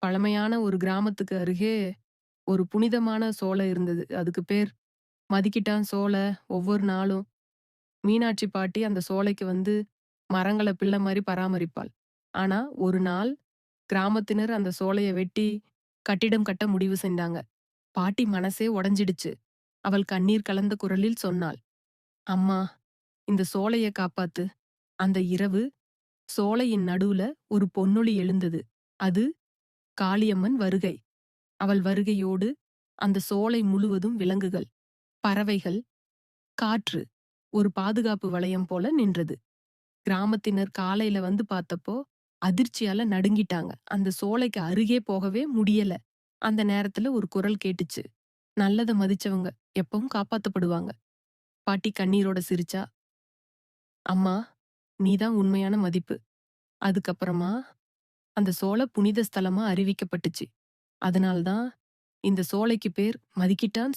பழமையான ஒரு கிராமத்துக்கு அருகே ஒரு புனிதமான சோலை இருந்தது. அதுக்கு பேர் மதிக்கிட்டான் சோலை. ஒவ்வொரு நாளும் மீனாட்சி பாட்டி அந்த சோலைக்கு வந்து மரங்கள பிள்ளை மாரி பராமரிப்பாள். ஆனா, ஒரு நாள் கிராமத்தினர் அந்த சோலைய வெட்டி கட்டிடம் கட்ட முடிவு செஞ்சாங்க. பாட்டி மனசே உடைஞ்சிடுச்சு. அவள் கண்ணீர் கலந்த குரலில் சொன்னாள், "அம்மா, இந்த சோலைய காப்பாத்து." அந்த இரவு சோலையின் நடுவுல ஒரு பொன்னொளி எழுந்தது. அது காளியம்மன் வருகை. அவள் வருகையோடு அந்த சோலை முழுவதும் விலங்குகள், பறவைகள், காற்று ஒரு பாதுகாப்பு வளையம் போல நின்றது. கிராமத்தினர் காலையில வந்து பார்த்தப்போ அதிர்ச்சியால நடுங்கிட்டாங்க. அந்த சோலைக்கு அருகே போகவே முடியல. அந்த நேரத்துல ஒரு குரல் கேட்டுச்சு. நல்லத மதிச்சவங்க எப்பவும் காப்பாத்தப்படுவாங்க. பாட்டி கண்ணீரோட சிரிச்சா, "அம்மா, நீதான் உண்மையான மதிப்பு." அதுக்கப்புறமா அந்த சோலை புனித ஸ்தலமா அறிவிக்கப்பட்டுச்சு. அதனால்தான் இந்த சோலைக்கு பேர் மதிக்கிட்டான்